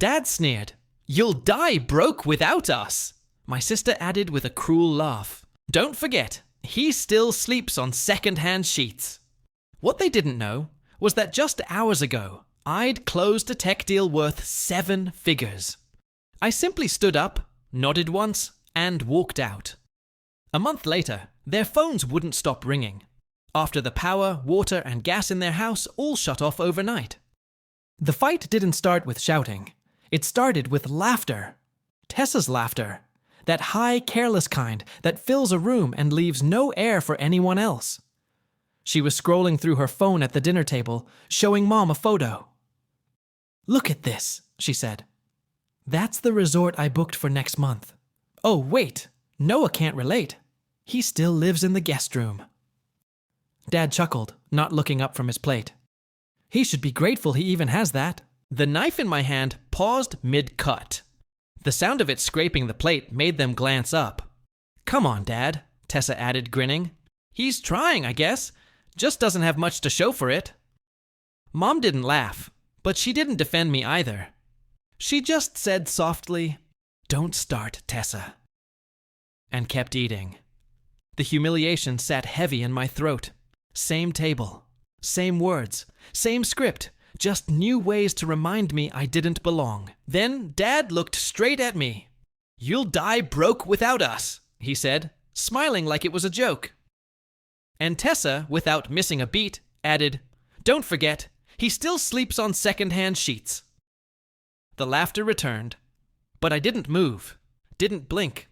Dad sneered, "You'll die broke without us." My sister added with a cruel laugh, "Don't forget, he still sleeps on secondhand sheets." What they didn't know was that just hours ago, I'd closed a tech deal worth 7 figures. I simply stood up, nodded once, and walked out. A month later, their phones wouldn't stop ringing, after the power, water, and gas in their house all shut off overnight. The fight didn't start with shouting. It started with laughter. Tessa's laughter. That high, careless kind that fills a room and leaves no air for anyone else. She was scrolling through her phone at the dinner table, showing Mom a photo. "Look at this," she said. "That's the resort I booked for next month. Oh, wait, Noah can't relate. He still lives in the guest room." Dad chuckled, not looking up from his plate. "He should be grateful he even has that." The knife in my hand paused mid-cut. The sound of it scraping the plate made them glance up. "Come on, Dad," Tessa added, grinning. "He's trying, I guess. Just doesn't have much to show for it." Mom didn't laugh, but she didn't defend me either. She just said softly, "Don't start, Tessa," and kept eating. The humiliation sat heavy in my throat. Same table, same words, same script, just new ways to remind me I didn't belong. Then Dad looked straight at me. "You'll die broke without us," he said, smiling like it was a joke. And Tessa, without missing a beat, added, "Don't forget, he still sleeps on secondhand sheets." The laughter returned, but I didn't move, didn't blink.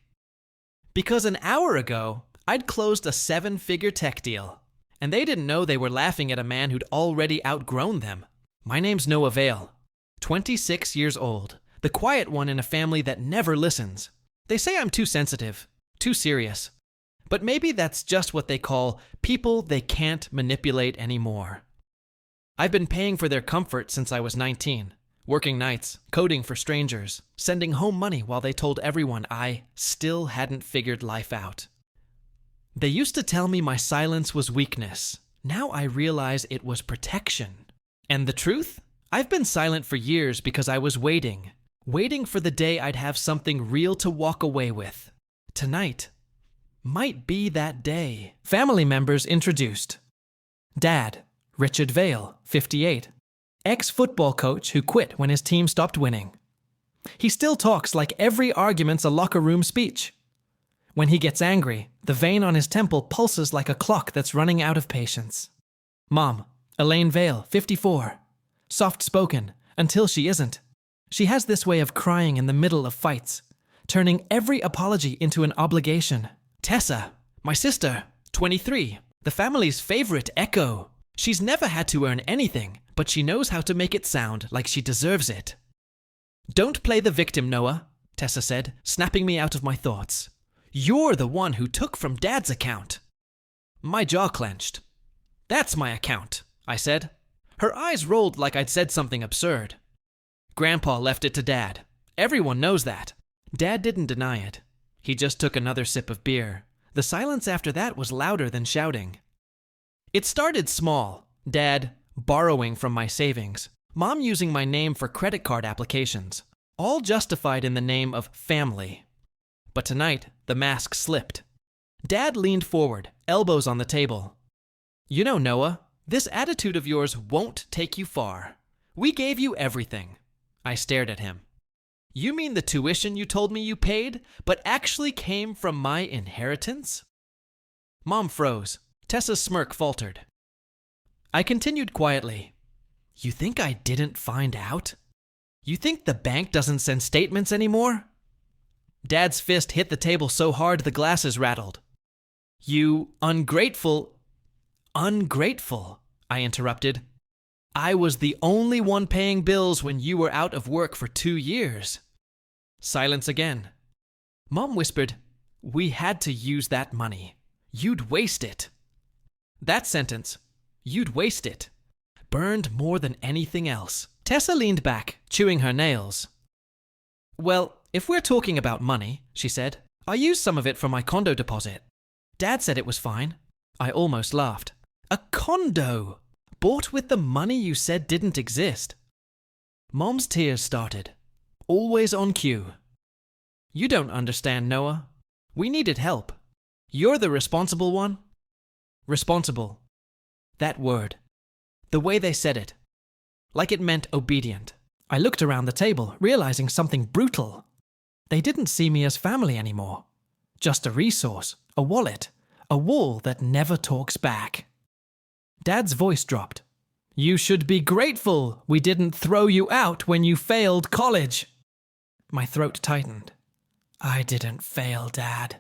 Because an hour ago, I'd closed a 7-figure tech deal, and they didn't know they were laughing at a man who'd already outgrown them. My name's Noah Vale, 26 years old, the quiet one in a family that never listens. They say I'm too sensitive, too serious. But maybe that's just what they call people they can't manipulate anymore. I've been paying for their comfort since I was 19, working nights, coding for strangers, sending home money while they told everyone I still hadn't figured life out. They used to tell me my silence was weakness. Now I realize it was protection. And the truth? I've been silent for years because I was waiting for the day I'd have something real to walk away with. Tonight might be that day. Family members introduced. Dad, Richard Vale, 58, ex-football coach who quit when his team stopped winning. He still talks like every argument's a locker room speech. When he gets angry, the vein on his temple pulses like a clock that's running out of patience. Mom, Elaine Vale, 54, soft-spoken until she isn't. She has this way of crying in the middle of fights, turning every apology into an obligation. Tessa, my sister, 23, the family's favorite echo. She's never had to earn anything, but she knows how to make it sound like she deserves it. "Don't play the victim, Noah," Tessa said, snapping me out of my thoughts. "You're the one who took from Dad's account." My jaw clenched. "That's my account," I said. Her eyes rolled like I'd said something absurd. "Grandpa left it to Dad. Everyone knows that." Dad didn't deny it. He just took another sip of beer. The silence after that was louder than shouting. It started small. Dad borrowing from my savings. Mom using my name for credit card applications. All justified in the name of family. But tonight, the mask slipped. Dad leaned forward, elbows on the table. "You know, Noah, this attitude of yours won't take you far. We gave you everything." I stared at him. "You mean the tuition you told me you paid, but actually came from my inheritance?" Mom froze. Tessa's smirk faltered. I continued quietly. "You think I didn't find out? You think the bank doesn't send statements anymore?" Dad's fist hit the table so hard the glasses rattled. "You ungrateful..." "Ungrateful," I interrupted. "I was the only one paying bills when you were out of work for 2 years." Silence again. Mom whispered, "We had to use that money. You'd waste it." That sentence, "you'd waste it," burned more than anything else. Tessa leaned back, chewing her nails. "Well, if we're talking about money," she said, "I used some of it for my condo deposit. Dad said it was fine." I almost laughed. "A condo? Bought with the money you said didn't exist?" Mom's tears started. always on cue. You don't understand, Noah. We needed help. You're the responsible one. Responsible. That word. The way they said it. Like it meant obedient. I looked around the table, realizing something brutal. They didn't see me as family anymore. Just a resource, a wallet, a wall that never talks back. Dad's voice dropped. You should be grateful we didn't throw you out when you failed college. My throat tightened. I didn't fail, Dad.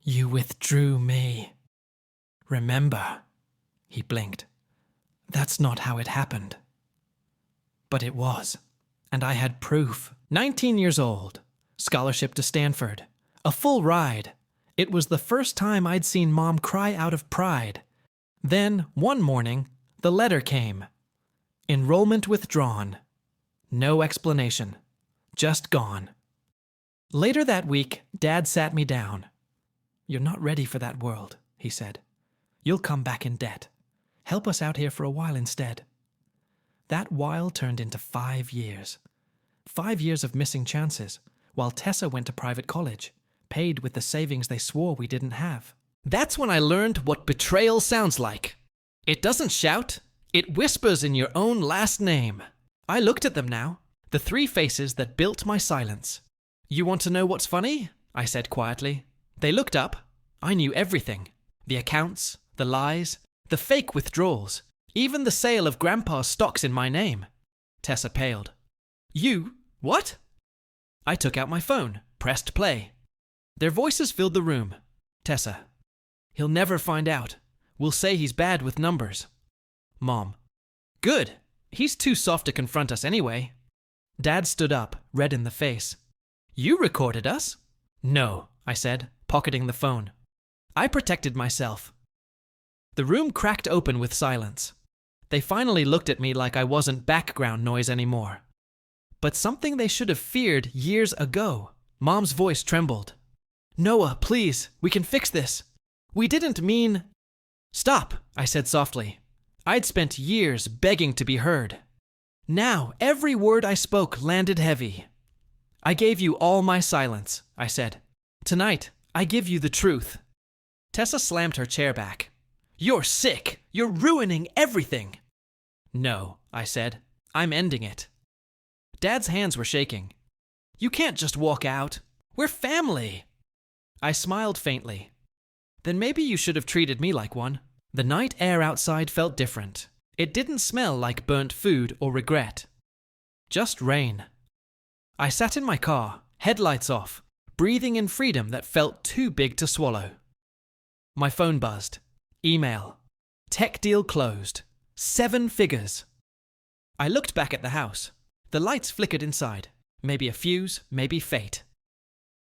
You withdrew me. Remember, he blinked. That's not how it happened. But it was, and I had proof. 19 years old, scholarship to Stanford, a full ride. It was the first time I'd seen Mom cry out of pride. Then, one morning, the letter came. Enrollment withdrawn. No explanation. Just gone. Later that week, Dad sat me down. You're not ready for that world, he said. You'll come back in debt. Help us out here for a while instead. That while turned into 5 years. 5 years of missing chances, while Tessa went to private college, paid with the savings they swore we didn't have. That's when I learned what betrayal sounds like. It doesn't shout, it whispers in your own last name. I looked at them now, the 3 faces that built my silence. You want to know what's funny? I said quietly. They looked up. I knew everything. The accounts, the lies, the fake withdrawals, even the sale of Grandpa's stocks in my name. Tessa paled. You? What? I took out my phone, pressed play. Their voices filled the room. Tessa. He'll never find out. We'll say he's bad with numbers. Mom. Good. He's too soft to confront us anyway. Dad stood up, red in the face. You recorded us? No, I said, pocketing the phone. I protected myself. The room cracked open with silence. They finally looked at me like I wasn't background noise anymore. But something they should have feared years ago. Mom's voice trembled. Noah, please, we can fix this. We didn't mean... Stop, I said softly. I'd spent years begging to be heard. Now, every word I spoke landed heavy. I gave you all my silence, I said. Tonight, I give you the truth. Tessa slammed her chair back. You're sick. You're ruining everything. No, I said. I'm ending it. Dad's hands were shaking. You can't just walk out. We're family. I smiled faintly. Then maybe you should have treated me like one. The night air outside felt different. It didn't smell like burnt food or regret. Just rain. I sat in my car, headlights off, breathing in freedom that felt too big to swallow. My phone buzzed. Email. Tech deal closed. 7 figures. I looked back at the house. The lights flickered inside. Maybe a fuse, maybe fate.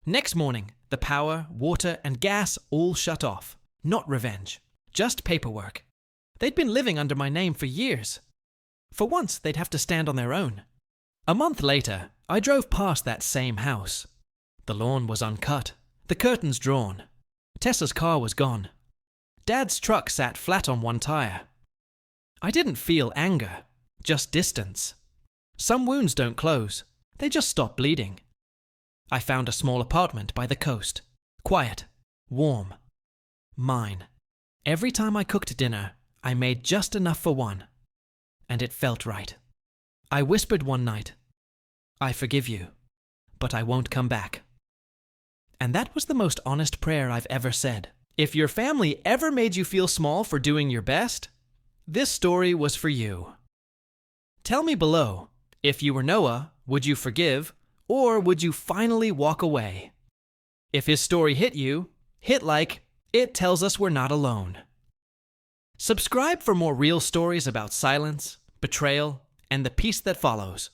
Next morning, the power, water, and gas all shut off. Not revenge. Just paperwork. They'd been living under my name for years. For once, they'd have to stand on their own. A month later, I drove past that same house. The lawn was uncut, the curtains drawn. Tessa's car was gone. Dad's truck sat flat on one tire. I didn't feel anger, just distance. Some wounds don't close, they just stop bleeding. I found a small apartment by the coast. Quiet, warm. Mine. Every time I cooked dinner, I made just enough for one. And it felt right. I whispered one night, I forgive you, but I won't come back. And that was the most honest prayer I've ever said. If your family ever made you feel small for doing your best, this story was for you. Tell me below, if you were Noah, would you forgive, or would you finally walk away? If his story hit you, hit like. It tells us we're not alone. Subscribe for more real stories about silence, betrayal, and the peace that follows.